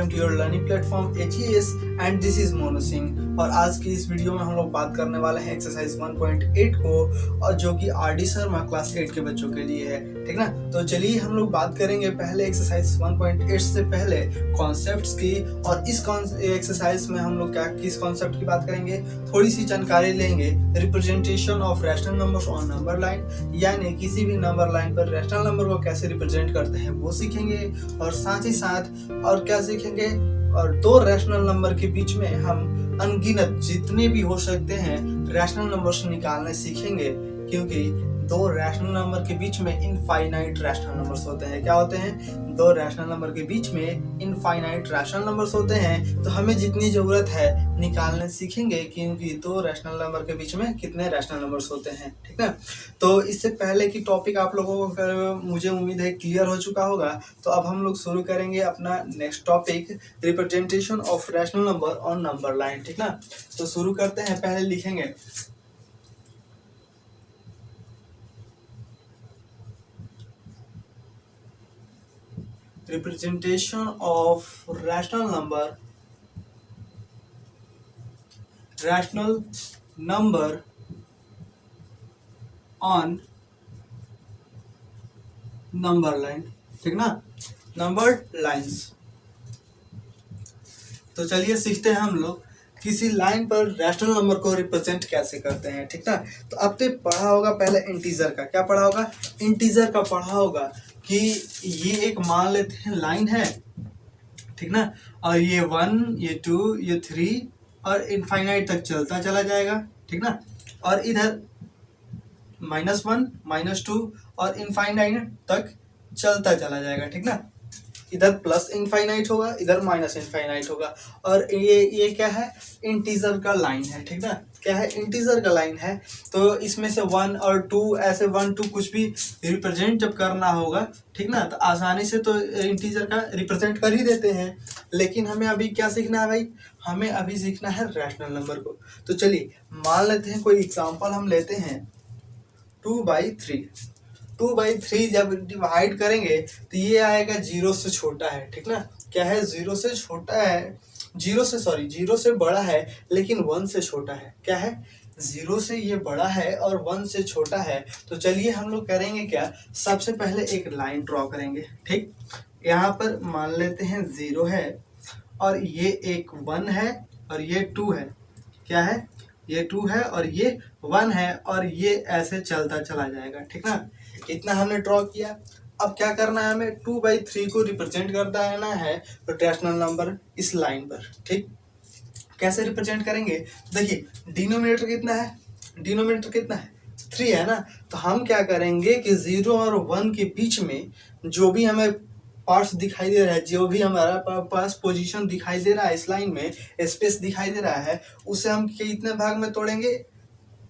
Welcome to your learning platform HES and this is Monu Singh. और आज की इस वीडियो में हम लोग बात करने वाले हैं एक्सरसाइज 1.8 को, और जो कि RD शर्मा क्लास 8 के बच्चों के लिए है, ठीक ना। तो चलिए हम लोग बात करेंगे पहले एक्सरसाइज 1.8 से पहले कॉन्सेप्ट्स की, और इस एक्सरसाइज में हम लोग क्या किस कॉन्सेप्ट की बात करेंगे, थोड़ी सी जानकारी लेंगे। Representation of rational numbers on number line, यानी किसी भी नंबर लाइन पर रैशनल नंबर को कैसे रिप्रेजेंट करते हैं वो सीखेंगे। और साथ ही साथ और क्या सीखेंगे, और दो रैशनल नंबर के बीच में हम अनगिनत जितने भी हो सकते हैं रैशनल नंबर्स निकालने सीखेंगे, क्योंकि दो रैशनल नंबर के बीच में इनफाइनाइट रैशनल नंबर्स होते हैं। क्या होते हैं? दो रैशनल नंबर के बीच में इनफाइनाइट रैशनल नंबर्स होते हैं। तो हमें जितनी जरूरत है निकालने सीखेंगे, क्योंकि दो रैशनल नंबर के बीच में कितने रैशनल नंबर्स होते हैं, ठीक है। तो इससे पहले की टॉपिक आप लोगों को मुझे उम्मीद है क्लियर हो चुका होगा। तो अब हम लोग शुरू करेंगे अपना next topic, representation of rational number on number line, ठीक ना। तो शुरू करते हैं। पहले लिखेंगे representation of rational number on number line, ठीक ना, नंबर लाइंस। तो चलिए सीखते हैं हम लोग किसी लाइन पर रैशनल नंबर को रिप्रेजेंट कैसे करते हैं, ठीक ना। तो आपने पढ़ा होगा पहले इंटीजर का, क्या पढ़ा होगा? इंटीजर का पढ़ा होगा कि ये एक मान लेते हैं लाइन है, ठीक ना, और ये 1, ये 2, ये 3 और इनफाइनाइट तक चलता चला जाएगा, ठीक ना। और इधर -1, -2 और इनफाइनाइट तक चलता चला जाएगा, ठीक ना। इधर प्लस इनफाइनाइट होगा, इधर माइनस इनफाइनाइट होगा। और ये क्या है? इंटीजर का लाइन है, ठीक ना। क्या है? इंटीजर का लाइन है। तो इसमें से 1 और 2 ऐसे 1, 2 कुछ भी रिप्रेजेंट जब करना होगा, ठीक ना, तो आसानी से तो इंटीजर का रिप्रेजेंट कर ही देते हैं। लेकिन हमें अभी क्या सीखना है भाई? हमें अभी सीखना है रैशनल नंबर को। तो चलिए मान लेते हैं, कोई एग्जाम्पल हम लेते हैं 2/3। 2/3 जब डिवाइड करेंगे तो ये आएगा 0 से छोटा है, ठीक ना। क्या है? 0 से छोटा है, 0 से बड़ा है लेकिन 1 से छोटा है। क्या है? 0 से ये बड़ा है और 1 से छोटा है। तो चलिए हम लोग करेंगे क्या, सबसे पहले एक लाइन ड्रॉ करेंगे, ठीक। यहाँ पर मान लेते हैं 0 है, और ये एक 1 है, और ये 2 है। क्या है? ये 2 है और ये 1 है, और ये ऐसे चलता चला जाएगा, ठीक ना। इतना हमने ड्रॉ किया। अब क्या करना है हमें? 2/3 को रिप्रेजेंट करना है रैशनल नंबर इस लाइन पर, ठीक। कैसे रिप्रेजेंट करेंगे? देखिए डिनोमिनेटर कितना है? डिनोमिनेटर कितना है? 3 है ना। तो हम क्या करेंगे कि 0 और 1 के बीच में जो भी हमें पार्ट्स दिखाई दे रहा है, जो भी हमारा पास पोजीशन दिखाई दे रहा है इस लाइन में, स्पेस दिखाई दे रहा है, उसे हम कितने भाग में तोड़ेंगे?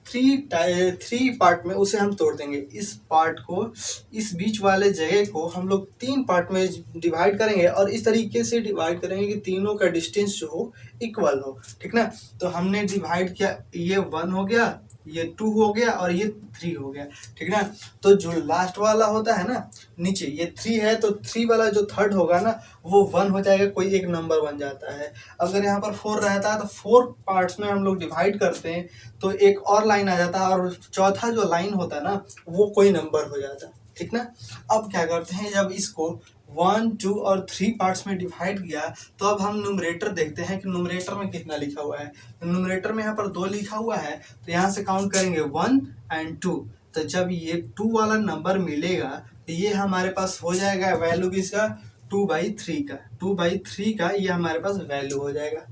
3 पार्ट में उसे हम तोड़ देंगे। इस पार्ट को, इस बीच वाले जगह को हम लोग 3 पार्ट में डिवाइड करेंगे, और इस तरीके से डिवाइड करेंगे कि तीनों का डिस्टेंस जो हो इक्वल हो, ठीक ना। तो हमने डिवाइड किया, ये 1 हो गया, ये 2 हो गया, और ये 3 हो गया, ठीक ना। तो जो लास्ट वाला होता है ना नीचे, ये 3 है, तो 3 वाला जो थर्ड होगा ना वो 1 हो जाएगा, कोई एक नंबर बन जाता है। अगर यहाँ पर 4 रहता है तो 4 पार्ट्स में हम लोग डिवाइड करते हैं, तो एक और लाइन आ जाता है, और चौथा जो लाइन होता है ना वो कोई नंबर हो जाता है, ठीक ना। अब क्या करते हैं, जब इसको 1, 2 और 3 पार्ट्स में डिवाइड किया, तो अब हम न्यूमरेटर देखते हैं कि न्यूमरेटर में कितना लिखा हुआ है। न्यूमरेटर में यहाँ पर 2 लिखा हुआ है, तो यहाँ से काउंट करेंगे 1 और 2। तो जब ये 2 वाला नंबर मिलेगा तो ये हमारे पास हो जाएगा वैल्यू किसका? 2/3 का। 2/3 का ये हमारे पास वैल्यू हो जाएगा।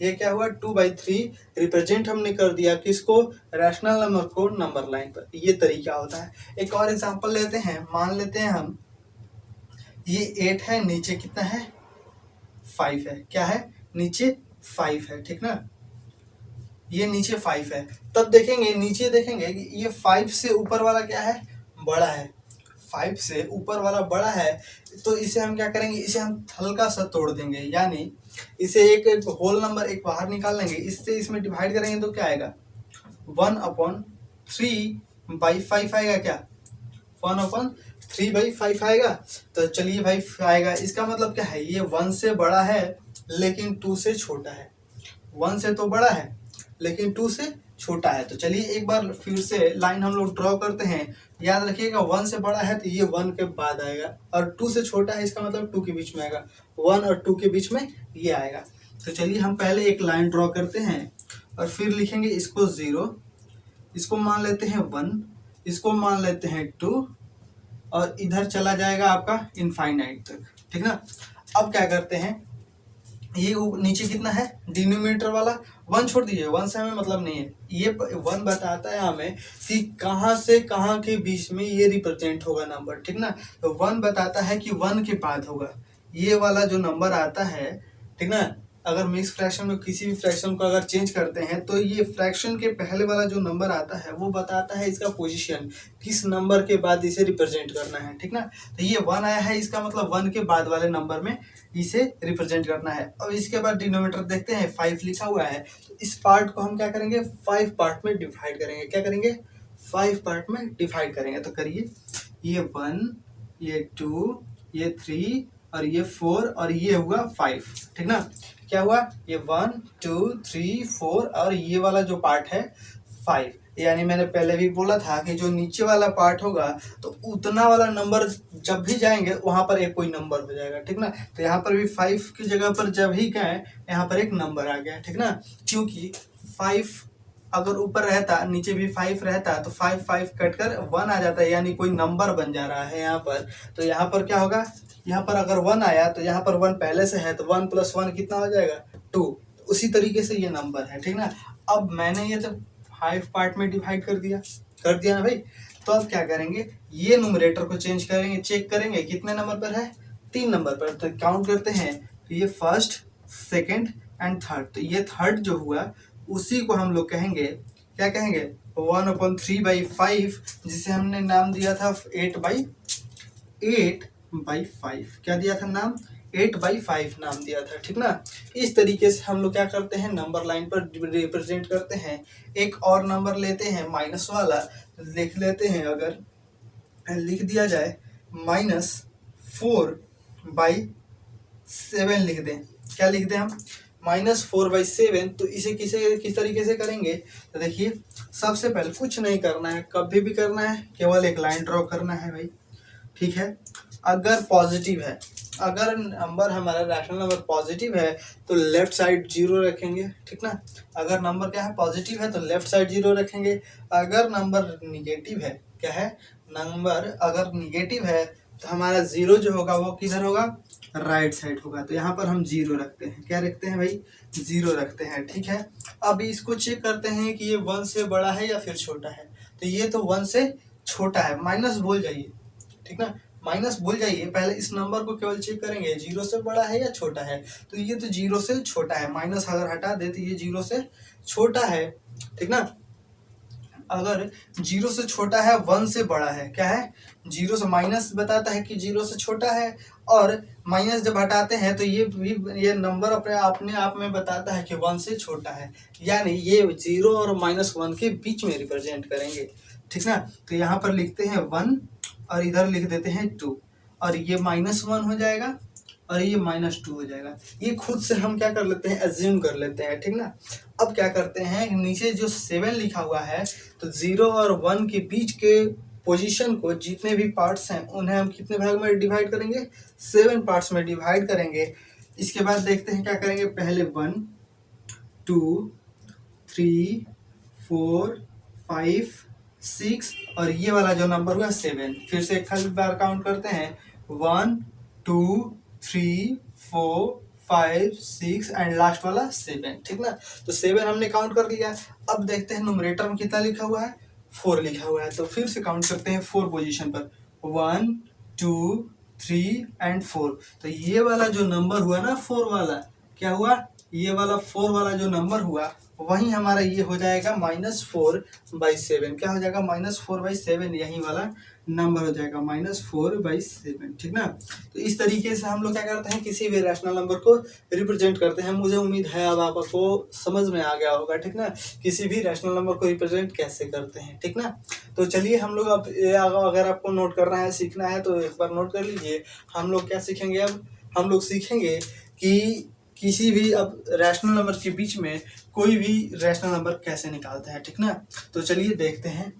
ये क्या हुआ? 2/3 रिप्रेजेंट हमने कर दिया किसको? रैशनल नंबर को नंबर लाइन पर। ये तरीका होता है। एक और एग्जांपल लेते हैं। मान लेते हैं हम ये 8 है, नीचे कितना है? 5 है। क्या है? नीचे 5 है, ठीक ना। ये नीचे 5 है। तब देखेंगे, नीचे देखेंगे कि ये 5 से ऊपर वाला क्या है? बड़ा है। 5 से ऊपर वाला बड़ा है, तो इसे हम क्या करेंगे? इसे हम हल्का सा तोड़ देंगे, यानी इसे एक होल नंबर एक बाहर निकाल लेंगे, इससे इसमें डिवाइड करेंगे तो क्या आएगा? 1/3/5 आएगा। क्या? 1/3/5 आएगा। तो चलिए भाई आएगा, इसका मतलब क्या है? ये 1 से बड़ा है लेकिन 2 से छोटा है। 1 से तो बड़ा है लेकिन 2 से छोटा है। तो चलिए एक बार फिर से लाइन हम लोग ड्रॉ करते हैं। याद रखिएगा 1 से बड़ा है तो ये 1 के बाद आएगा, और 2 से छोटा है इसका मतलब 2 के बीच में आएगा, 1 और 2 के बीच में ये आएगा। तो चलिए हम पहले एक लाइन ड्रॉ करते हैं और फिर लिखेंगे इसको 0, इसको मान लेते हैं 1, इसको मान लेते हैं 2, और इधर चला जाएगा आपका इनफाइनाइट तक। ठीक ना। अब क्या करते हैं, ये नीचे कितना है डिनोमिनेटर वाला 1 छोड़ दीजिए, 1 से हमें मतलब नहीं है। ये 1 बताता है हमें कि कहाँ से कहाँ के बीच में ये रिप्रेजेंट होगा नंबर। ठीक ना। तो 1 बताता है कि 1 के बाद होगा ये वाला जो नंबर आता है। ठीक ना। अगर मिक्स फ्रैक्शन में किसी भी फ्रैक्शन को अगर चेंज करते हैं तो ये फ्रैक्शन के पहले वाला जो नंबर आता है वो बताता है इसका पोजीशन, किस नंबर के बाद इसे रिप्रेजेंट करना है। ठीक ना। तो ये 1 आया है, इसका मतलब 1 के बाद वाले नंबर में इसे रिप्रेजेंट करना है। अब इसके बाद डिनोमिनेटर देखते हैं 5 लिखा हुआ है, तो इस पार्ट को हम क्या करेंगे 5 पार्ट में डिवाइड करेंगे। क्या करेंगे 5 पार्ट में डिवाइड करेंगे। तो करिए, ये 1, ये 2, ये 3 और ये 4 और ये हुआ 5। ठीक ना। क्या हुआ, ये 1 2 3 4 और ये वाला जो पार्ट है 5। यानी मैंने पहले भी बोला था कि जो नीचे वाला पार्ट होगा तो उतना वाला नंबर जब भी जाएंगे वहां पर एक कोई नंबर हो जाएगा। ठीक ना। तो यहाँ पर भी 5 की जगह पर जब ही गए यहाँ पर एक नंबर आ गया। ठीक ना। क्योंकि 5 अगर ऊपर रहता नीचे भी 5 रहता तो 5 5 कट कर 1 आ जाता है, यानी कोई नंबर बन जा रहा है यहाँ पर। तो यहाँ पर क्या होगा, यहाँ पर अगर 1 आया तो यहाँ पर 1 पहले से है तो 1 + 1 कितना हो जाएगा 2। उसी तरीके से ये नंबर है। ठीक ना। अब मैंने ये तो 5 पार्ट में डिवाइड कर दिया ना भाई। तो अब क्या करेंगे, ये न्यूमरेटर को चेंज करेंगे, चेक करेंगे कितने नंबर पर है 3 नंबर पर। तो काउंट करते हैं, तो ये फर्स्ट, सेकंड एंड थर्ड। तो ये थर्ड जो हुआ उसी को हम लोग कहेंगे, क्या कहेंगे 1/3/5, जिसे हमने नाम दिया था 8/5। क्या दिया था नाम, 8/5 नाम दिया था। ठीक ना। इस तरीके से हम लोग क्या करते हैं नंबर लाइन पर रिप्रेजेंट करते हैं। एक और नंबर लेते हैं माइनस वाला, लिख लेते हैं, अगर लिख दिया जाए -4/7 लिख दें। क्या लिख दें हम -4/7। तो इसे किस तरीके से करेंगे, तो देखिए सबसे पहले कुछ नहीं करना है, कभी भी करना है, केवल एक लाइन ड्रॉ करना है भाई। ठीक है। अगर पॉजिटिव है, अगर नंबर हमारा रैशनल नंबर पॉजिटिव है तो लेफ्ट साइड 0 रखेंगे। ठीक ना। अगर नंबर क्या है पॉजिटिव है तो लेफ्ट साइड 0 रखेंगे। अगर नंबर निगेटिव है, क्या है नंबर अगर निगेटिव है तो हमारा 0 जो होगा वो किधर होगा, राइट साइड होगा। तो यहाँ पर हम 0 रखते हैं। क्या रखते हैं भाई 0 रखते हैं। ठीक है। अब इसको चेक करते हैं कि ये 1 से बड़ा है या फिर छोटा है। तो ये तो 1 से छोटा है, माइनस भूल जाइए। ठीक ना, माइनस भूल जाइए, पहले इस नंबर को केवल चेक करेंगे 0 से बड़ा है या छोटा है। तो ये तो 0 से छोटा है, माइनस अगर हटा दे तो ये 0 से छोटा है। ठीक ना। अगर 0 से छोटा है 1 से बड़ा है, क्या है 0 से, माइनस बताता है कि 0 से छोटा है, और माइनस जब हटाते हैं तो ये भी ये नंबर अपने आप में बताता है कि 1 से छोटा है, यानी ये 0 और -1 के बीच में रिप्रेजेंट करेंगे। ठीक ना। तो यहाँ पर लिखते हैं 1 और इधर लिख देते हैं 2, और ये -1 हो जाएगा और ये -2 हो जाएगा। ये खुद से हम क्या कर लेते हैं एज्यूम कर लेते हैं। ठीक ना। अब क्या करते हैं, नीचे जो 7 लिखा हुआ है तो 0 और 1 के बीच के पोजीशन को, जितने भी पार्ट्स हैं उन्हें हम कितने भाग में डिवाइड करेंगे 7 पार्ट्स में डिवाइड करेंगे। इसके बाद देखते हैं क्या करेंगे, पहले 1 2 3 4 5 6 और ये वाला जो नंबर हुआ 7। फिर से एक बार काउंट करते हैं 1 2 3 4 5 6 एंड लास्ट वाला 7। ठीक ना। तो 7 हमने काउंट कर लिया। अब देखते हैं न्यूमरेटर में कितना लिखा हुआ है 4 लिखा हुआ है। तो फिर से काउंट करते हैं 4 पोजीशन पर 1 2 3 एंड 4। तो ये वाला जो नंबर हुआ ना 4 वाला, क्या हुआ, ये वाला 4 वाला जो नंबर हुआ वही हमारा ये हो जाएगा -4/7। क्या हो जाएगा -4/7, यही वाला नंबर हो जाएगा -4/7। ठीक ना। तो इस तरीके से हम लोग क्या करते हैं किसी भी रैशनल नंबर को रिप्रेजेंट करते हैं। मुझे उम्मीद है अब आपको समझ में आ गया होगा। ठीक ना, किसी भी रैशनल नंबर को रिप्रेजेंट कैसे करते हैं। ठीक ना। तो चलिए हम लोग अब अगर आपको नोट करना है सीखना है तो एक बार नोट कर लीजिए। हम लोग क्या सीखेंगे, अब हम लोग सीखेंगे कि किसी भी अब रैशनल नंबर के बीच में कोई भी रैशनल नंबर कैसे निकालते हैं, ठीक ना। तो चलिए देखते हैं,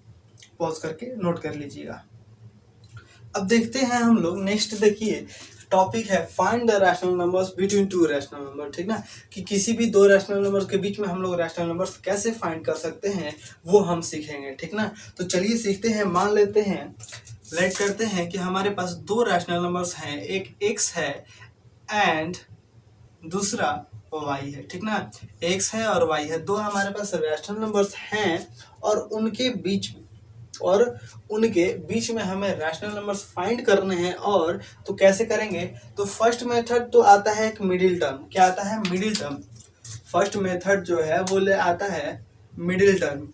पॉज करके नोट कर लीजिएगा। अब देखते हैं हम लोग नेक्स्ट, देखिए टॉपिक है find the rational numbers between to rational number, ठीक ना। कि किसी भी दो रैशनल नंबर्स के बीच में हम लोग रैशनल नंबर्स कैसे फाइंड कर सकते हैं वो हम सीखेंगे, ठीक ना। तो चलिए सीखते हैं। मान लेते हैं, लेट करते हैं कि हमारे पास दो रैशनल नंबर्स हैं, एक x है एंड दूसरा y है, ठीक ना। x है और y है, दो हमारे पास रैशनल नंबर्स हैं और उनके बीच में हमें रैशनल नंबर्स फाइंड करने हैं। और तो कैसे करेंगे, तो फर्स्ट मेथड तो आता है एक मिडिल टर्म। क्या आता है, मिडिल टर्म। फर्स्ट मेथड जो है वो ले आता है मिडिल टर्म।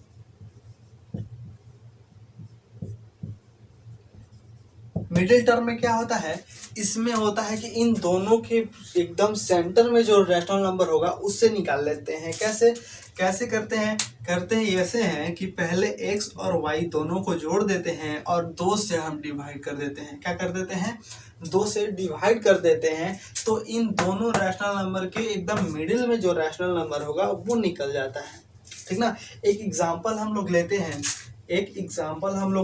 मिडिल टर्म में क्या होता है, इसमें होता है कि इन दोनों के एकदम सेंटर में जो रैशनल नंबर होगा उससे निकाल लेते हैं। कैसे करते हैं ऐसे हैं कि पहले x और y दोनों को जोड़ देते हैं और 2 से हम डिवाइड कर देते हैं। क्या कर देते हैं, 2 से डिवाइड कर देते हैं। तो इन दोनों रैशनल नंबर के एकदम मिडिल में जो रैशनल नंबर होगा वो निकल जाता है, ठीक ना। एक एग्जांपल हम लोग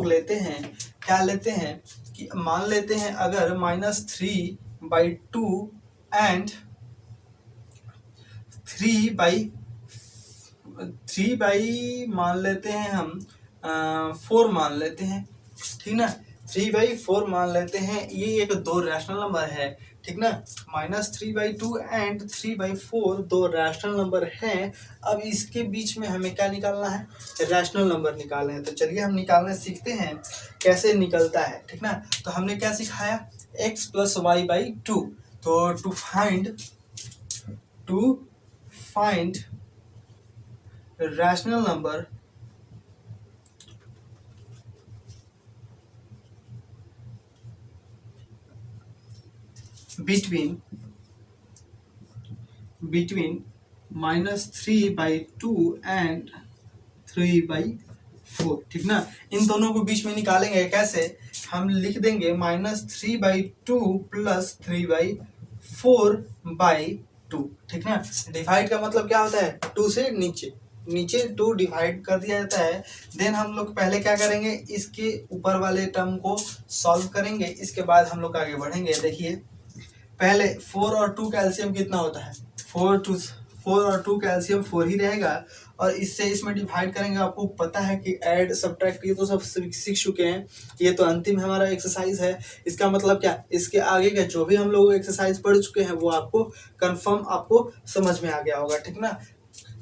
लेते हैं, क्या लेते हैं कि मान लेते हैं अगर -3/2 एंड 3/3 मान लेते हैं हम 4 मान लेते हैं, ठीक ना। 3/4 मान लेते हैं, ये एक दो रैशनल नंबर है, ठीक ना। -3/2 एंड 3/4 दो रैशनल नंबर हैं। अब इसके बीच में हमें क्या निकालना है, रैशनल नंबर निकालना है। तो चलिए हम निकालना सीखते हैं कैसे निकलता है, ठीक ना। तो हमने क्या सिखाया, x + y/2। तो to find rational number between -3/2 and 3/4, ठीक ना। इन दोनों को बीच में निकालेंगे कैसे, हम लिख देंगे -3/2 + 3/4/2, ठीक ना। डिवाइड का मतलब क्या होता है, 2 से नीचे 2 डिवाइड कर दिया जाता है। देन हम लोग पहले क्या करेंगे, इसके ऊपर वाले टर्म को सॉल्व करेंगे, इसके बाद हम लोग आगे बढ़ेंगे। देखिए पहले 4 और 2 का एलसीएम कितना होता है, 4 और 2 का एलसीएम 4 ही रहेगा। और इससे इसमें डिवाइड करेंगे। आपको पता है कि ऐड सब्ट्रैक्ट ये तो सब सीख चुके हैं, ये तो अंतिम हमारा एक्सरसाइज है। इसका मतलब क्या, इसके आगे का जो भी हम लोग एक्सरसाइज पढ़ चुके हैं वो आपको कंफर्म आपको समझ में आ गया होगा, ठीक ना,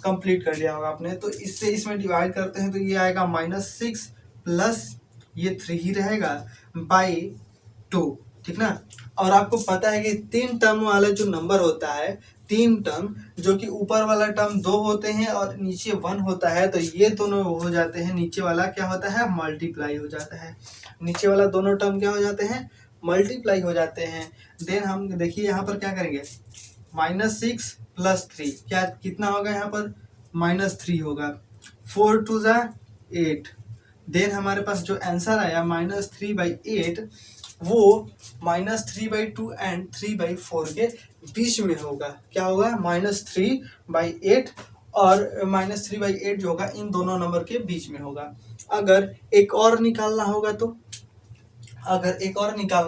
कंप्लीट कर लिया होगा आपने। तो इससे इसमें डिवाइड करते हैं तो ये आएगा -6 प्लस ये 3 ही रहेगा /2, ठीक ना। और आपको पता है कि 3 टर्म वाला जो नंबर होता है, 3 टर्म जो कि ऊपर वाला टर्म 2 होते हैं और नीचे 1 होता है, तो ये दोनों हो जाते हैं, नीचे वाला क्या होता है, मल्टीप्लाई हो जाता है। नीचे वाला दोनों टर्म क्या हो जाते हैं, मल्टीप्लाई हो जाते हैं। देन हम देखिए यहाँ पर क्या करेंगे, -6 + 3 क्या कितना होगा, यहाँ पर -3 होगा। 4 2 8। देन हमारे पास जो आंसर आया -3/8 वो -3/2 एंड 3/4 के बीच में होगा। क्या होगा, -3/8 और -3/8 जो होगा इन दोनों नंबर के बीच में होगा। अगर एक और निकालना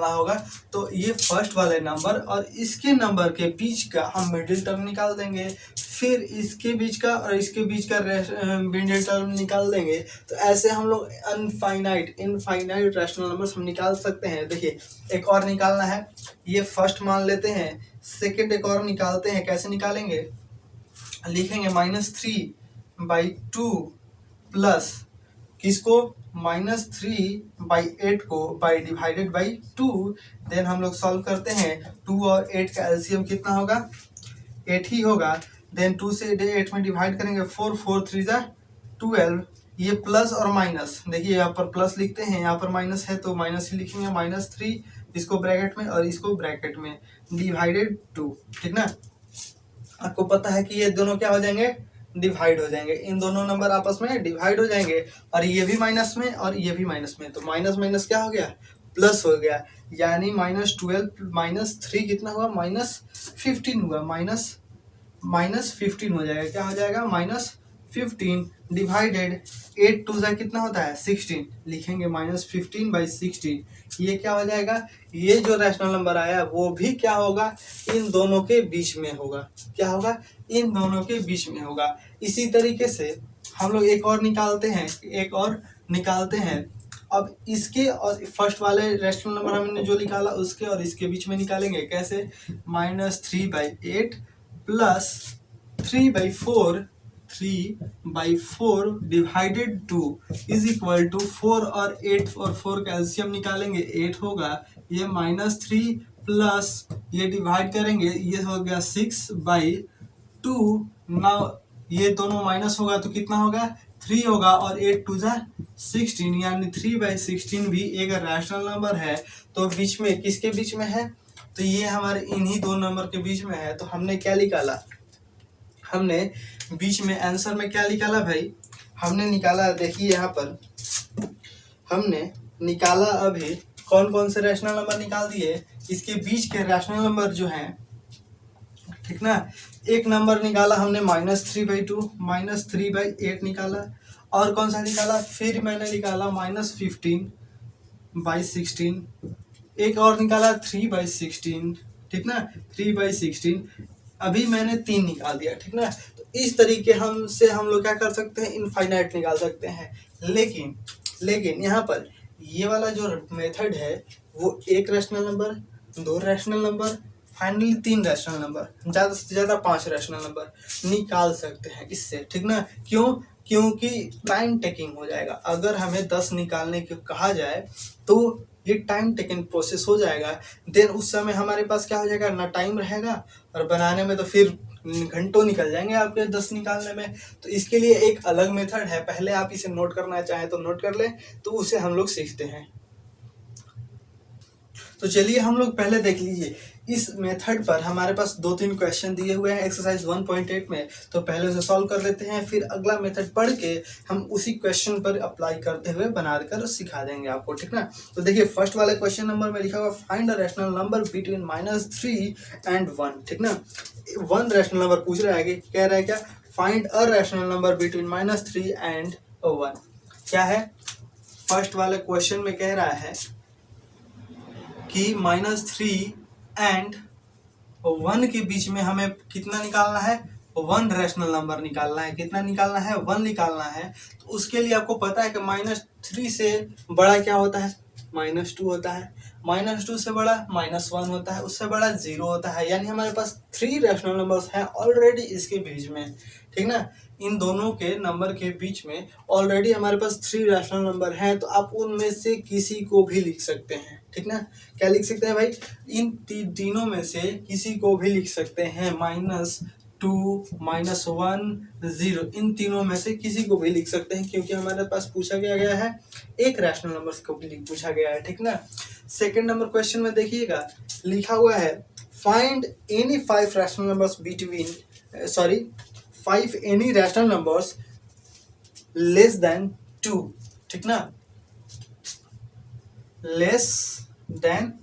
होगा तो ये फर्स्ट वाले नंबर और इसके नंबर के बीच का हम मिडिल टर्म निकाल देंगे, फिर इसके बीच का और इसके बीच का मिडिल टर्म निकाल देंगे। तो ऐसे हम लोग इनफाइनाइट रैशनल नंबर्स हम निकाल सकते हैं। देखिए एक और निकालना है, ये फर्स्ट मान लेते हैं, सेकंड एक और निकालते हैं। कैसे निकालेंगे, लिखेंगे -3/2 प्लस किसको, -3/8 को डिवाइडेड बाई 2। देन हम लोग सॉल्व करते हैं, 2 और 8 का एलसीएम कितना होगा, 8 ही होगा। देन 2 से 8 में डिवाइड करेंगे, 4 4 3 12। ये प्लस और माइनस, देखिए यहाँ पर प्लस लिखते हैं, यहाँ पर माइनस है तो माइनस ही लिखेंगे, -3 इसको ब्रैकेट में और इसको ब्रैकेट में डिवाइडेड 2, ठीक ना। आपको पता है कि ये दोनों क्या हो जाएंगे, डिवाइड हो जाएंगे, इन दोनों नंबर आपस में डिवाइड हो जाएंगे। और ये भी माइनस में और ये भी माइनस में, तो माइनस माइनस क्या हो गया, प्लस हो गया। यानी -12 -3 कितना हुआ, -15 हुआ, -15 हो जाएगा। क्या हो जाएगा? -15 डिवाइडेड 8 टू ज़ा कितना होता है? 16 लिखेंगे -15/16। ये क्या हो जाएगा? ये जो रैशनल नंबर आया वो भी क्या होगा? इन दोनों के बीच में होगा। क्या होगा? इन दोनों के बीच में होगा। इसी तरीके से हम लोग एक और निकालते हैं। अब इसके और फर्स्ट वाले रैशनल नंबर हमने जो निकाला उसके और इसके बीच में निकालेंगे। कैसे? -3/8 plus 3/4 divided 2 is equal to 4 और 8 और 4 का एलसीएम निकालेंगे 8 होगा। ये -3 प्लस ये डिवाइड करेंगे, ये हो गया 6/2। नाउ ये दोनों माइनस होगा तो कितना होगा? 3 होगा और 8 टू ज़ा 16 यानी 3/16 भी एक रैशनल नंबर है। तो बीच में किसके बीच में है? तो ये हमारे इन्हीं दो नंबर के बीच में है। तो हमने क्या निकाला? हमने बीच में आंसर में क्या निकाला भाई? हमने निकाला, देखिए यहाँ पर हमने निकाला अभी कौन कौन से रैशनल नंबर निकाल दिए। इसके बीच के रैशनल नंबर जो हैं, ठीक ना, एक नंबर निकाला हमने -3/2, -3/8 निकाला। और कौन सा निकाला? फिर मैंने निकाला -15/16। एक और निकाला 3/16, ठीक ना, 3/16। अभी मैंने 3 निकाल दिया, ठीक ना। तो इस तरीके हम लोग क्या कर सकते हैं? इनफाइनाइट निकाल सकते हैं। लेकिन यहाँ पर ये वाला जो मेथड है वो एक rational number, 2 rational number, finally 3 rational number, ज़्यादा से ज़्यादा 5 रैशनल नंबर निकाल सकते हैं इससे, ठीक ना। क्यों? क्योंकि टाइम टेकिंग हो जाएगा। अगर हमें 10 निकालने को कहा जाए तो ये टाइम टेकिंग प्रोसेस हो जाएगा। देन उस समय हमारे पास क्या हो जाएगा? ना टाइम रहेगा और बनाने में तो फिर घंटों निकल जाएंगे आपके 10 निकालने में। तो इसके लिए एक अलग मेथड है, पहले आप इसे नोट करना चाहें तो नोट कर लें, तो उसे हम लोग सीखते हैं। तो चलिए हम लोग पहले देख लीजिए इस मेथड पर हमारे पास 2-3 क्वेश्चन दिए हुए हैं एक्सरसाइज 1.8 में। तो पहले उसे सॉल्व कर लेते हैं, फिर अगला मेथड पढ़ के हम उसी क्वेश्चन पर अप्लाई करते हुए बनाकर सिखा देंगे आपको, ठीक ना। तो देखिए फर्स्ट वाले क्वेश्चन नंबर में लिखा हुआ find a rational number between -3 and 1, ठीक ना। 1 रैशनल नंबर पूछ रहा है कि कह रहा है क्या? Find a rational number between -3 and 1। क्या है? फर्स्ट वाले क्वेश्चन में कह रहा है कि -3 and 1 के बीच में हमें कितना निकालना है? 1 रैशनल नंबर निकालना है। कितना निकालना है? 1 निकालना है। तो उसके लिए आपको पता है कि -3 से बड़ा क्या होता है? -2 होता है। -2 से बड़ा -1 होता है, उससे बड़ा 0 होता है। यानी हमारे पास 3 रैशनल नंबर्स हैं ऑलरेडी इसके बीच में, ठीक ना। इन दोनों के नंबर के बीच में ऑलरेडी हमारे पास 3 रैशनल नंबर हैं। तो आप उनमें से किसी को भी लिख सकते हैं, ठीक ना। क्या लिख सकते हैं भाई? इन तीनों में से किसी को भी लिख सकते हैं। -2, -1, 0, इन तीनों में से किसी को भी लिख सकते हैं, क्योंकि हमारे पास पूछा गया है एक रैशनल नंबर को भी पूछा गया है, ठीक ना। सेकंड नंबर क्वेश्चन में देखिएगा लिखा हुआ है find any 5 rational numbers between 5 any rational numbers less than 2, ठीक ना, लेस देन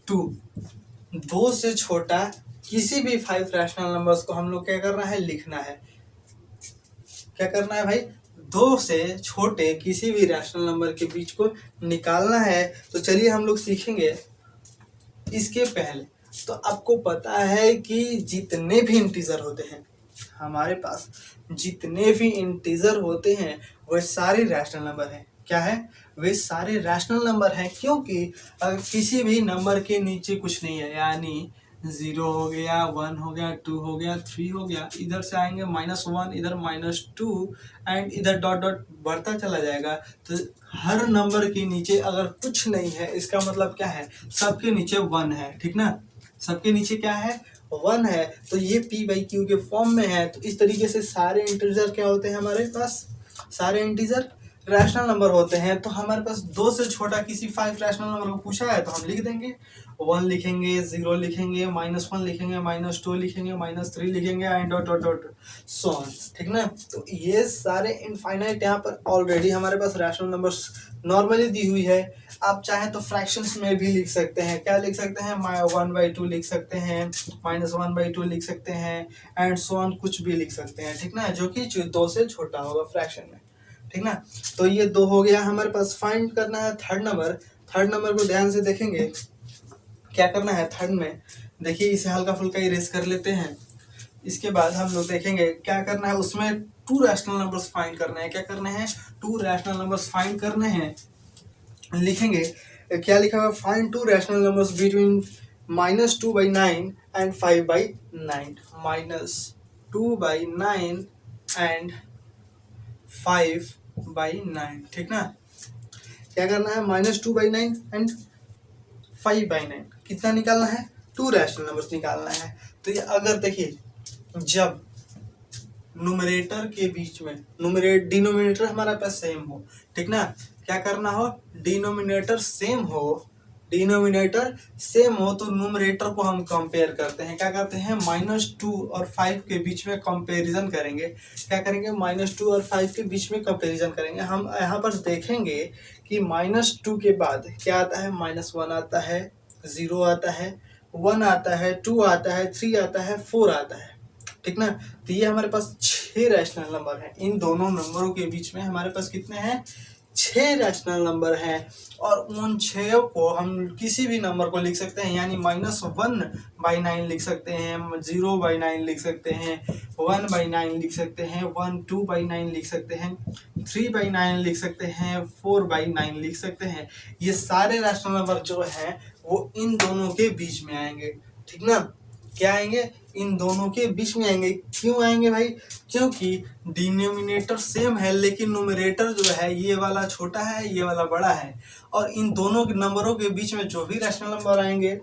2। 2 से छोटा किसी भी 5 रैशनल नंबर्स को हम लोग क्या करना है? लिखना है। क्या करना है भाई? 2 से छोटे किसी भी रैशनल नंबर के बीच को निकालना है। तो चलिए हम लोग सीखेंगे। इसके पहले तो आपको पता है कि जितने भी इंटीजर होते हैं हमारे पास, जितने भी इंटीजर होते हैं वह सारे रैशनल नंबर हैं। क्या है? वे सारे रैशनल नंबर हैं, क्योंकि अगर किसी भी नंबर के नीचे कुछ नहीं है, यानी 0 हो गया, 1 हो गया, 2 हो गया, 3 हो गया, इधर से आएंगे -1, इधर -2 एंड इधर डॉट डॉट बढ़ता चला जाएगा। तो हर नंबर के नीचे अगर कुछ नहीं है, इसका मतलब क्या है? सबके नीचे 1 है, ठीक ना। सबके नीचे क्या है? 1 है। तो ये p/q के फॉर्म में है। तो इस तरीके से सारे इंटीजर क्या होते हैं हमारे पास? सारे इंटीजर रैशनल नंबर होते हैं। तो हमारे पास 2 से छोटा किसी 5 रैशनल नंबर को पूछा है तो हम लिख देंगे। 1 लिखेंगे, 0 लिखेंगे, -1 लिखेंगे, -2 लिखेंगे, -3 लिखेंगे and dot dot dot so on, ठीक ना। तो ये सारे इनफाइनाइट यहाँ पर ऑलरेडी हमारे पास रैशनल नंबर्स नॉर्मली दी हुई है। आप चाहे तो फ्रैक्शंस में भी लिख सकते हैं। क्या लिख सकते हैं? 1/2 लिख सकते हैं, -1/2 लिख सकते हैं एंड सो ऑन, कुछ भी लिख सकते हैं, ठीक ना, जो कि 2 से छोटा होगा फ्रैक्शन में, ठीक ना। तो ये 2 हो गया हमारे पास। फाइंड करना है थर्ड नंबर। थर्ड नंबर को ध्यान से देखेंगे क्या करना है थर्ड में। देखिए इसे हल्का फुल्का इरेज कर लेते हैं। इसके बाद हम लोग देखेंगे क्या करना है उसमें। 2 रैशनल नंबर्स फाइंड करने हैं। क्या करने हैं? 2 रैशनल नंबर्स फाइंड करने हैं। लिखेंगे क्या लिखा हुआ? Find 2 rational numbers between -2/9 and 5/9। -2/9 and 5/9, ठीक ना। क्या करना है? -2/9 एंड 5/9 कितना निकालना है? 2 रैशनल नंबर्स निकालना है। तो ये अगर देखिए जब न्यूमरेटर के बीच में डिनोमिनेटर हमारा पास सेम हो, ठीक ना। क्या करना हो? डिनोमिनेटर सेम हो तो न्यूमरेटर को हम कंपेयर करते हैं। क्या करते हैं? -2 और 5 के बीच में कंपैरिजन करेंगे। क्या करेंगे? -2 और 5 के बीच में कंपैरिजन करेंगे। हम यहाँ पर देखेंगे कि -2 के बाद क्या आता है? -1 आता है, 0 आता है, 1 आता है, 2 आता है, 3 आता है, 4 आता है, ठीक ना। तो ये हमारे पास 6 रैशनल नंबर हैं। इन दोनों नंबरों के बीच में हमारे पास कितने हैं? 6 रैशनल नंबर हैं। और उन 6 को हम किसी भी नंबर को लिख सकते हैं, यानी -1/9 लिख सकते हैं, 0/9 लिख सकते हैं, 1/9 लिख सकते हैं, 2/9 लिख सकते हैं, 3/9 लिख सकते हैं, 4/9 लिख सकते हैं। ये सारे रैशनल नंबर जो हैं वो इन दोनों के बीच में आएंगे, ठीक ना। क्या आएंगे? इन दोनों के बीच में आएंगे। क्यों आएंगे भाई? क्योंकि डिनोमिनेटर सेम है लेकिन न्यूमरेटर जो है ये वाला छोटा है, ये वाला बड़ा है। और इन दोनों के नंबरों के बीच में जो भी रैशनल नंबर आएंगे,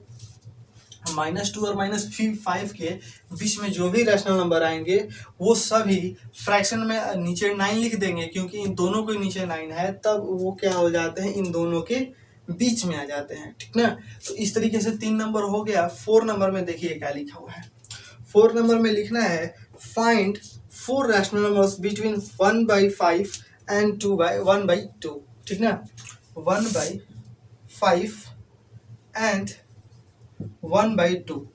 -2 और -5 के बीच में जो भी रैशनल नंबर आएंगे वो सभी फ्रैक्शन में नीचे 9 लिख देंगे, क्योंकि इन दोनों के नीचे 9 है, तब वो क्या हो जाते हैं? इन दोनों के बीच में आ जाते हैं, ठीक ना। तो इस तरीके से 3 नंबर हो गया। 4 नंबर में देखिए क्या लिखा हुआ है। 4 नंबर में लिखना है find 4 rational numbers between 1/5 and 1/2, ठीक ना। 1/5 एंड 1/2,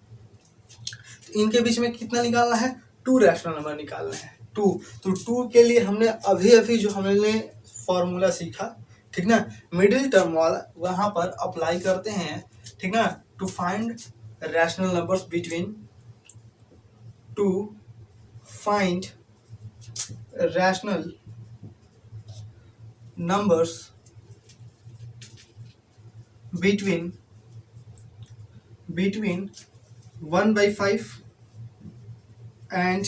इनके बीच में कितना निकालना है? 2 रैशनल नंबर निकालना है। 2, तो 2 के लिए हमने अभी जो हमने फॉर्मूला सीखा, ठीक ना, मिडिल टर्म वाला, वहां पर अप्लाई करते हैं, ठीक ना। To find rational numbers between to find rational numbers between 1/5 and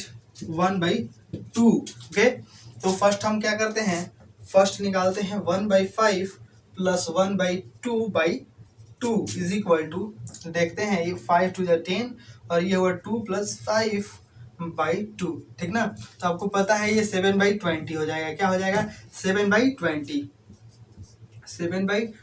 1/2, okay. तो फर्स्ट हम क्या करते हैं? फर्स्ट निकालते हैं 1/5 प्लस 1/2/2 इज इक्वल टू, देखते हैं ये 5 to the 10 और ये हुआ 2 + 5/2, ठीक ना। तो आपको पता है ये 7/20 हो जाएगा। क्या हो जाएगा? 7/20। 7/20।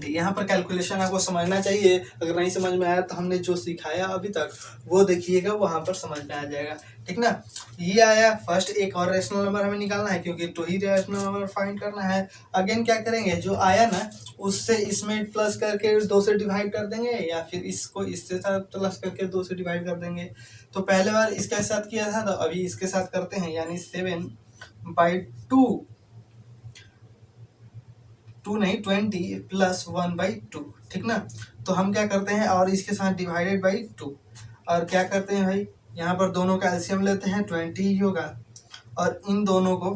यहाँ पर कैलकुलेशन आपको समझना चाहिए। अगर नहीं समझ में आया तो हमने जो सिखाया अभी तक वो देखिएगा, वहां पर समझ में आ जाएगा, ठीक ना। ये आया फर्स्ट। एक और रैशनल नंबर हमें निकालना है क्योंकि 2 ही रैशनल नंबर फाइंड करना है। अगेन क्या करेंगे? जो आया ना उससे इसमें प्लस करके 2 से डिवाइड कर देंगे, या फिर इसको इससे साथ प्लस करके 2 से डिवाइड कर देंगे। तो पहले बार इसके साथ किया था तो अभी इसके साथ करते हैं, यानी 7/2 2 नहीं 20 + 1/2, ठीक ना। तो हम क्या करते हैं? और इसके साथ डिवाइडेड बाई 2, और क्या करते हैं भाई? यहाँ पर दोनों का एलसीएम लेते हैं, 20 ही होगा। और इन दोनों को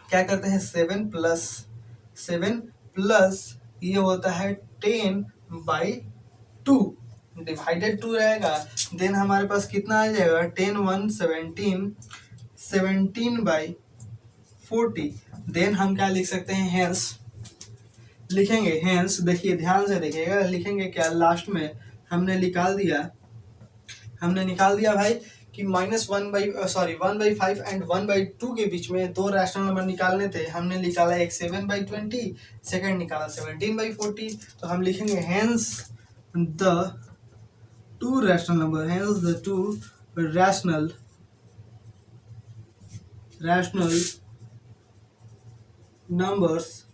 क्या करते हैं? 7 प्लस ये होता है 10/2, डिवाइडेड 2 रहेगा। देन हमारे पास कितना आ जाएगा? 10 1 17, 17/40। देन हम क्या लिख सकते हैं? हेंस लिखेंगे। हेंस देखिए ध्यान से देखिएगा, लिखेंगे क्या? लास्ट में हमने निकाल दिया भाई कि -1/5 एंड 1/2 के बीच में 2 रैशनल नंबर निकालने थे। हमने निकाला एक 7/20, सेकंड निकाला 17/40। तो हम लिखेंगे hence the two rational number, hence the two rational numbers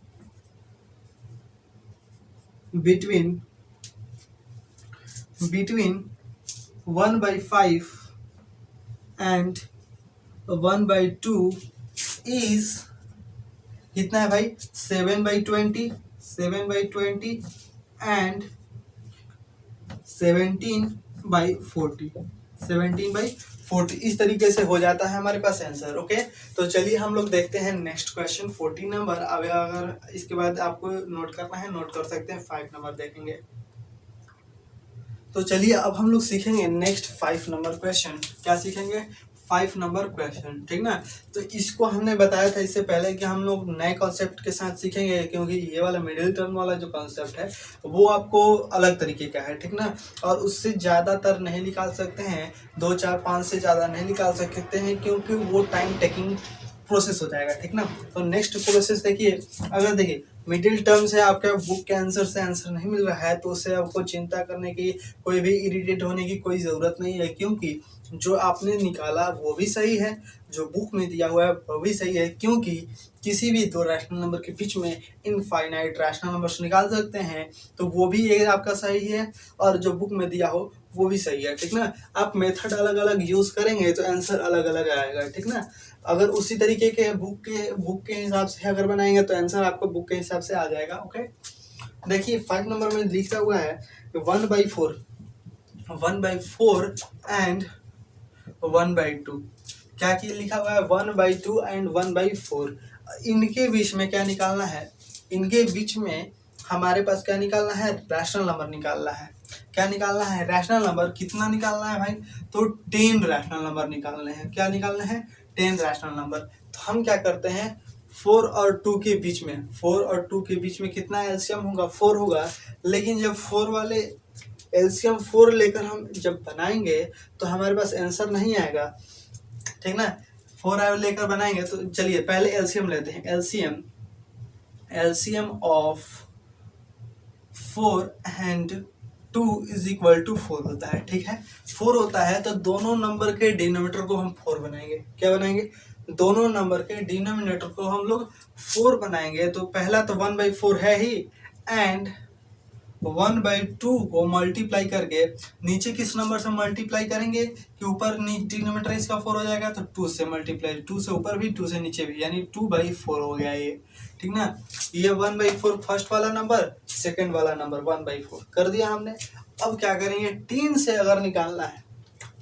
between 1/5 and 1/2 is कितना है भाई 7/20 एंड 17/40 17/40 इस तरीके से हो जाता है हमारे पास आंसर। ओके, तो चलिए हम लोग देखते हैं नेक्स्ट क्वेश्चन 14 नंबर। अब अगर इसके बाद आपको नोट करना है नोट कर सकते हैं, 5 नंबर देखेंगे। तो चलिए अब हम लोग सीखेंगे नेक्स्ट 5 नंबर क्वेश्चन। क्या सीखेंगे? 5 नंबर क्वेश्चन, ठीक ना। तो इसको हमने बताया था इससे पहले कि हम लोग नए कॉन्सेप्ट के साथ सीखेंगे, क्योंकि ये वाला मिडिल टर्म वाला जो कॉन्सेप्ट है वो आपको अलग तरीके का है, ठीक ना। और उससे ज़्यादातर नहीं निकाल सकते हैं, 2 4 5 से ज़्यादा नहीं निकाल सकते हैं, क्योंकि वो टाइम टेकिंग प्रोसेस हो जाएगा, ठीक ना। तो नेक्स्ट प्रोसेस देखिए, अगर देखिए मिडिल टर्म से आपका बुक के आंसर से आंसर नहीं मिल रहा है तो उससे आपको चिंता करने की, कोई भी इरिटेट होने की कोई ज़रूरत नहीं है, क्योंकि जो आपने निकाला वो भी सही है, जो बुक में दिया हुआ है वो भी सही है, क्योंकि किसी भी दो रैशनल नंबर के बीच में इनफाइनाइट रैशनल नंबर्स निकाल सकते हैं, तो वो भी ये आपका सही है, और जो बुक में दिया हो वो भी सही है, ठीक ना। आप मेथड अलग अलग यूज़ करेंगे तो आंसर अलग अलग आएगा, ठीक ना। अगर उसी तरीके के बुक के हिसाब से अगर बनाएंगे तो आंसर आपको बुक के हिसाब से आ जाएगा। ओके, देखिए 5 नंबर में लिखा हुआ है 1/4 एंड 1/2। क्या की लिखा हुआ है? 1/2 एंड 1/4। इनके बीच में क्या निकालना है? इनके बीच में हमारे पास क्या निकालना है? रैशनल नंबर निकालना है। क्या निकालना है? Rational number. कितना निकालना है भाई? तो 10 रैशनल नंबर निकालने हैं। क्या निकालना है? 10 रैशनल नंबर। तो हम क्या करते हैं, 4 और 2 के बीच में, 4 और 2 के बीच में कितना एलसीएम होगा? 4 होगा। लेकिन जब 4 वाले एलसीएम 4 लेकर हम जब बनाएंगे तो हमारे पास आंसर नहीं आएगा, ठीक ना। 4 लेकर बनाएंगे तो चलिए पहले एलसीएम लेते हैं। LCM of 4 and 2 is equal to 4 होता है, ठीक है। 4 होता है तो दोनों नंबर के डिनोमिनेटर को हम 4 बनाएंगे। क्या बनाएंगे? दोनों नंबर के डिनोमिनेटर को हम लोग 4 बनाएंगे। तो पहला तो 1/4 है ही, एंड 1/2 को मल्टीप्लाई करके नीचे किस नंबर से मल्टीप्लाई करेंगे कि ऊपर डिनोमिनेटर इसका 4 हो जाएगा, तो 2 से मल्टीप्लाई, 2 से ऊपर भी 2 से नीचे भी, यानी 2/4 हो गया ये, ठीक ना। ये 1/4 फर्स्ट वाला नंबर, सेकंड वाला नंबर 1/4 कर दिया हमने। अब क्या करेंगे? 10 से अगर निकालना है,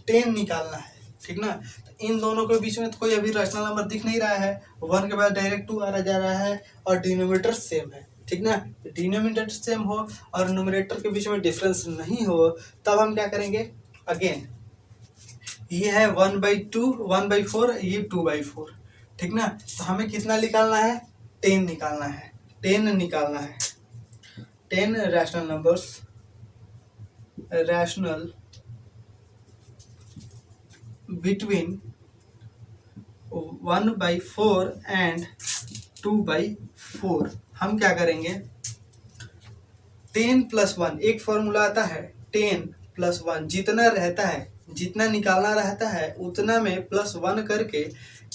10 निकालना है, ठीक ना। तो इन दोनों के बीच में तो कोई अभी रैशनल नंबर दिख नहीं रहा है, 1 के बाद डायरेक्ट 2 आ जा रहा है, और डिनोमिनेटर सेम है, ठीक ना। डिनोमिनेटर सेम हो और न्यूमरेटर के बीच में डिफरेंस नहीं हो, तब हम क्या करेंगे? अगेन ये है 1/2 1/4, ये 2/4, ठीक ना। तो हमें कितना निकालना है? 10 निकालना है। 10 निकालना है। 10 rational numbers, rational between 1/4 and 2/4। हम क्या करेंगे? 10 + 1 एक फॉर्मूला आता है, 10 + 1 जितना रहता है, जितना निकालना रहता है उतना में +1 करके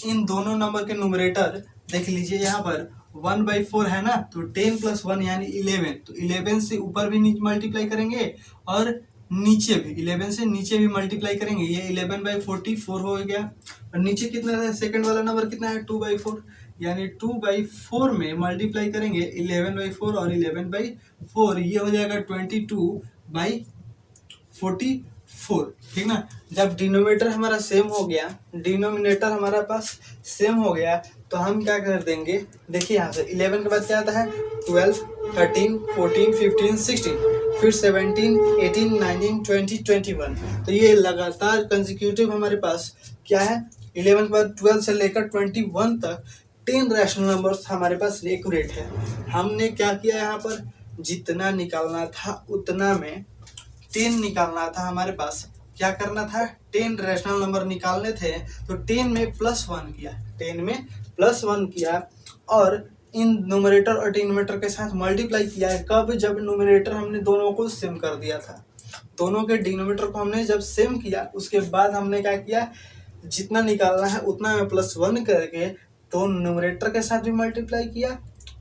इन दोनों नंबर के न्यूमरेटर देख लीजिए, यहाँ पर 1/4 है ना, तो 10 + 1 यानी 11, तो 11 से ऊपर भी मल्टीप्लाई करेंगे और नीचे भी 11 से नीचे भी मल्टीप्लाई करेंगे, ये 11/44 हो गया। और नीचे कितना है? सेकंड वाला नंबर कितना है? 2/4, यानी 2/4 में मल्टीप्लाई करेंगे 11/4 और 11/4, ये हो जाएगा 22/44, ठीक ना। जब डिनोमिनेटर हमारा सेम हो गया, डिनोमिनेटर हमारा पास सेम हो गया, तो हम क्या कर देंगे? देखिए यहाँ से 11 के बाद क्या आता है? 12, 13, 14, 15, 16, फिर 17, 18, 19, 20, 21। तो ये लगातार कंसेक्यूटिव हमारे पास क्या है? 11 के बाद 12 से लेकर 21 तक 10 रैशनल नंबर्स हमारे पास एक्यूरेट है। हमने क्या किया यहाँ पर? जितना निकालना था उतना में 10 निकालना था हमारे पास। क्या करना था? 10 रैशनल नंबर निकालने थे, तो 10 में +1 किया, 10 में +1 किया, और इन न्यूमरेटर और डिनोमिनेटर के साथ मल्टीप्लाई किया है। कब? जब न्यूमरेटर हमने दोनों को सेम कर दिया था, दोनों के डिनोमिनेटर को हमने जब सेम किया उसके बाद हमने क्या किया, जितना निकालना है उतना में +1 करके तो न्यूमरेटर के साथ भी मल्टीप्लाई किया,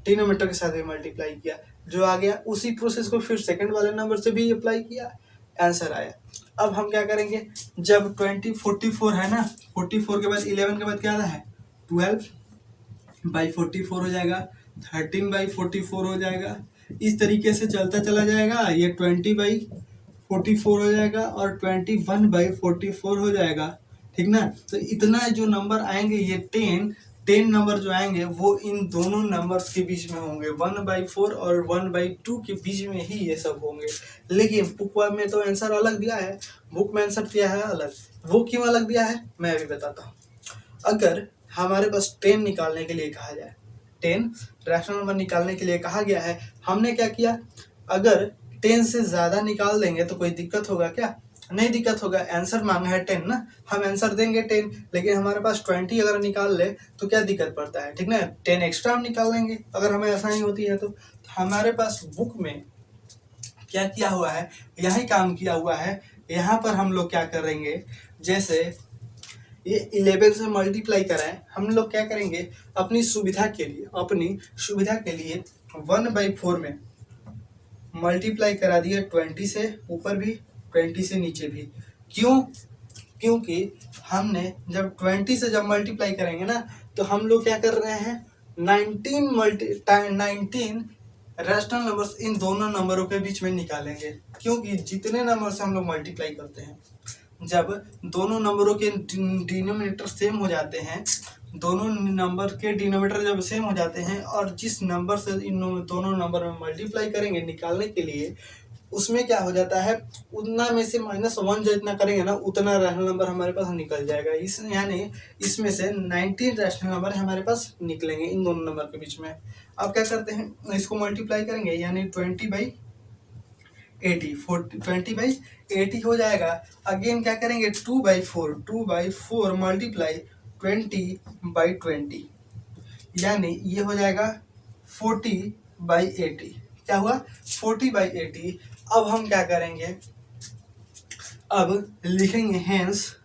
डिनोमिनेटर के साथ भी मल्टीप्लाई किया, जो आ गया उसी प्रोसेस को फिर सेकंड वाले नंबर से भी अप्लाई किया, आंसर आया। अब हम क्या करेंगे, जब 44 है ना, 44 के बाद 11 के बाद क्या आता है 12/44 हो जाएगा, 13/44 हो जाएगा, इस तरीके से चलता चला जाएगा। ये 20/44 हो जाएगा और 21/44 हो जाएगा, ठीक ना। तो इतना जो नंबर आएंगे ये 10 नंबर जो आएंगे वो इन दोनों नंबर्स के बीच में होंगे, 1/4 और 1/2 के बीच में ही ये सब होंगे। लेकिन बुक में तो आंसर अलग दिया है, बुक में आंसर दिया है अलग, वो क्यों अलग दिया है मैं अभी बताता हूँ। अगर हमारे पास 10 निकालने के लिए कहा जाए, 10 रैशनल नंबर निकालने के लिए कहा गया है, हमने क्या किया, अगर 10 से ज़्यादा निकाल देंगे तो कोई दिक्कत होगा क्या? नहीं दिक्कत होगा, आंसर मांगा है 10 ना, हम आंसर देंगे 10, लेकिन हमारे पास 20 अगर निकाल ले तो क्या दिक्कत पड़ता है, ठीक ना। 10 एक्स्ट्रा हम निकाल लेंगे अगर हमें आसानी होती है तो हमारे पास बुक में क्या किया हुआ है, यही काम किया हुआ है। यहाँ पर हम लोग क्या करेंगे, जैसे ये 11 से मल्टीप्लाई कराएं, हम लोग क्या करेंगे अपनी सुविधा के लिए 1/4 में मल्टीप्लाई करा दिए, 20 से ऊपर भी 20 से नीचे भी। क्यों? क्योंकि हमने जब 20 से जब मल्टीप्लाई करेंगे ना तो हम लोग क्या कर रहे हैं 19 रैशनल नंबर्स इन दोनों नंबरों के बीच में निकालेंगे। क्योंकि जितने नंबर से हम लोग मल्टीप्लाई करते हैं, जब दोनों नंबरों के डिनोमिनेटर सेम हो जाते हैं, दोनों नंबर के डिनोमिनेटर जब सेम हो जाते हैं और जिस नंबर से इन दोनों नंबर में मल्टीप्लाई करेंगे निकालने के लिए, उसमें क्या हो जाता है उतना में से -1 जो इतना करेंगे ना उतना रैशनल नंबर हमारे पास निकल जाएगा। इस यानी इसमें से 19 रैशनल नंबर हमारे पास निकलेंगे इन दोनों नंबर के बीच में। अब क्या करते हैं, इसको मल्टीप्लाई करेंगे यानी 20/80 20/80 हो जाएगा। अगेन क्या करेंगे 2/4 मल्टीप्लाई 20/20 यानी ये हो जाएगा 40/80। क्या हुआ 40/80। अब हम क्या करेंगे, अब लिखेंगे हेंस,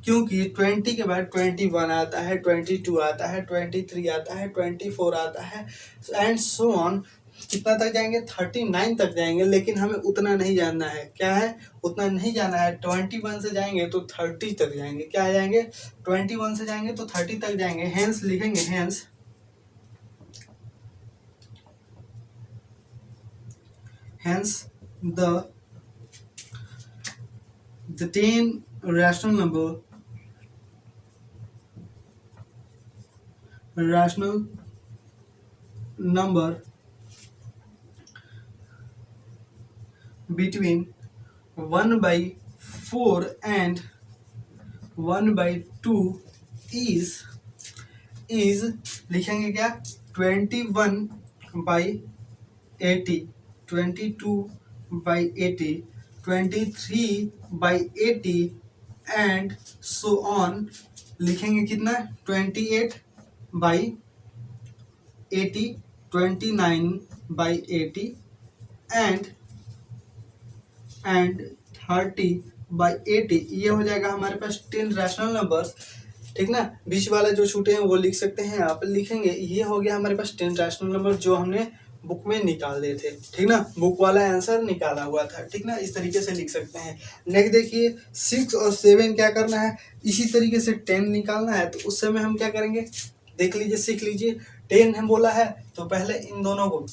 क्योंकि 20 के बाद 21 आता है, 22 आता है, 23 आता है, 24 आता है एंड सो ऑन। कितना तक जाएंगे 39 तक जाएंगे, लेकिन हमें उतना नहीं जानना है। क्या है उतना नहीं जाना है, 21 से जाएंगे तो 30 तक जाएंगे। क्या आ जाएंगे 21 से जाएंगे तो 30 तक जाएंगे। हेंस लिखेंगे hence the 10 rational number between 1/4 and 1/2 is लिखेंगे क्या 21/80, 22/80, 23/80 एंड सो ऑन। लिखेंगे कितना 28/80, 29/80 एंड 30/80। ये हो जाएगा हमारे पास 10 रैशनल नंबर्स, ठीक ना। बीच वाला जो छूटे हैं वो लिख सकते हैं आप, लिखेंगे ये हो गया हमारे पास 10 रैशनल नंबर जो हमने बुक में निकाल दिए थे, ठीक ना। बुक वाला आंसर निकाला हुआ था, ठीक ना। इस तरीके से लिख सकते हैं। नेक्स्ट देखिए 6 और 7 क्या करना है, इसी तरीके से 10 निकालना है। तो उस समय हम क्या करेंगे देख लीजिए, सीख लीजिए। 10 हम बोला है तो पहले इन दोनों को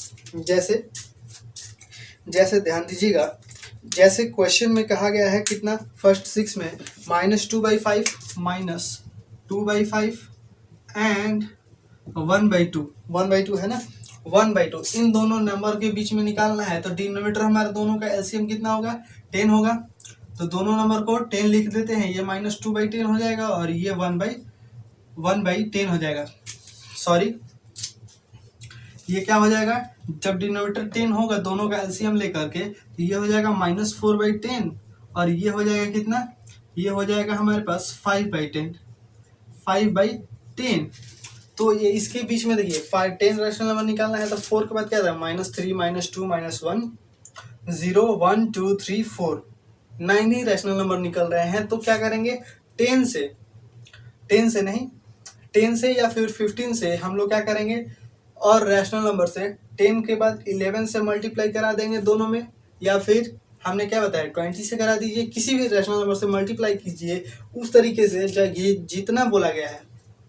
जैसे ध्यान दीजिएगा, जैसे क्वेश्चन में कहा गया है कितना फर्स्ट 6 में -2/5 एंड 1/2 है ना, 1/2 इन दोनों नंबर के बीच में निकालना है। तो डिनोमिनेटर हमारे दोनों का एलसीएम कितना होगा 10 होगा। तो दोनों नंबर को 10 लिख देते हैं, ये -2/10 हो जाएगा और ये 1/10 हो जाएगा। सॉरी, ये क्या हो जाएगा जब डिनोमिनेटर 10 होगा दोनों का एलसीएम लेकर के, तो ये हो जाएगा -4/10 और ये हो जाएगा कितना, ये हो जाएगा हमारे पास 5/10। तो ये इसके बीच में देखिए 10 रैशनल नंबर निकालना है तो 4 के बाद क्या था, -3 -2 -1 0 1 2 3 4 9 ही रैशनल नंबर निकल रहे हैं। तो क्या करेंगे, 10 से नहीं, 10 से या फिर 15 से हम लोग क्या करेंगे, और रैशनल नंबर से 10 के बाद 11 से मल्टीप्लाई करा देंगे दोनों में, या फिर हमने क्या बताया 20 से करा दीजिए, किसी भी रैशनल नंबर से मल्टीप्लाई कीजिए उस तरीके से जितना बोला गया है,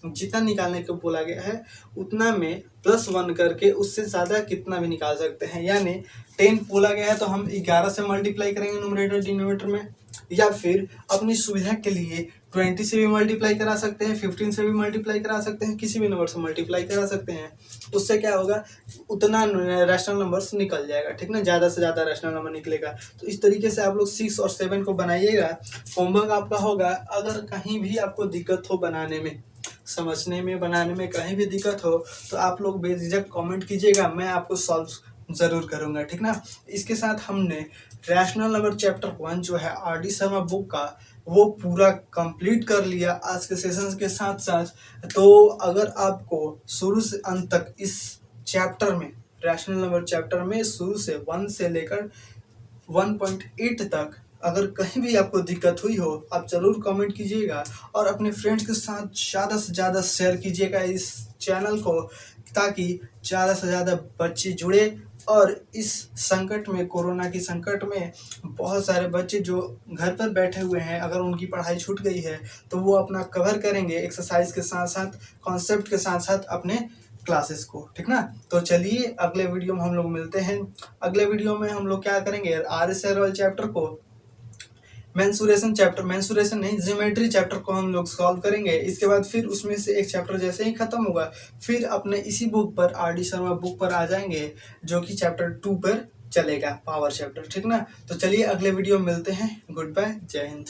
जितना निकालने को बोला गया है उतना में +1 करके उससे ज़्यादा कितना भी निकाल सकते हैं। यानी 10 बोला गया है तो हम 11 से मल्टीप्लाई करेंगे न्यूमरेटर डिनोमिनेटर में, या फिर अपनी सुविधा के लिए 20 से भी मल्टीप्लाई करा सकते हैं, 15 से भी मल्टीप्लाई करा सकते हैं, किसी भी नंबर से मल्टीप्लाई करा सकते हैं। उससे क्या होगा, उतना रैशनल नंबर्स निकल जाएगा, ठीक ना, ज़्यादा से ज़्यादा रैशनल नंबर निकलेगा। तो इस तरीके से आप लोग 6 और 7 को बनाइएगा। होमवर्क आपका होगा, अगर कहीं भी आपको दिक्कत हो बनाने में, समझने में, बनाने में कहीं भी दिक्कत हो तो आप लोग बेझिझक कमेंट कीजिएगा, मैं आपको सॉल्व ज़रूर करूँगा, ठीक ना। इसके साथ हमने रैशनल नंबर चैप्टर 1 जो है RD शर्मा बुक का वो पूरा कंप्लीट कर लिया आज के सेशंस के साथ साथ। तो अगर आपको शुरू से अंत तक इस चैप्टर में, रैशनल नंबर चैप्टर में शुरू से 1 से लेकर 1.8 तक अगर कहीं भी आपको दिक्कत हुई हो, आप ज़रूर कमेंट कीजिएगा और अपने फ्रेंड्स के साथ ज़्यादा से ज़्यादा शेयर कीजिएगा इस चैनल को, ताकि ज़्यादा से ज़्यादा बच्चे जुड़े। और इस संकट में, कोरोना की संकट में बहुत सारे बच्चे जो घर पर बैठे हुए हैं, अगर उनकी पढ़ाई छूट गई है तो वो अपना कवर करेंगे एक्सरसाइज के साथ साथ, कॉन्सेप्ट के साथ साथ अपने क्लासेस को, ठीक ना। तो चलिए अगले वीडियो में हम लोग मिलते हैं। अगले वीडियो में हम लोग क्या करेंगे, RSL वाले चैप्टर को, मेंसुरेशन नहीं, ज्योमेट्री चैप्टर को हम लोग सॉल्व करेंगे। इसके बाद फिर उसमें से एक चैप्टर जैसे ही खत्म होगा फिर अपने इसी बुक पर, RD शर्मा बुक पर आ जाएंगे, जो कि चैप्टर 2 पर चलेगा, पावर चैप्टर, ठीक ना। तो चलिए अगले वीडियो में मिलते हैं। गुड बाय, जय हिंद।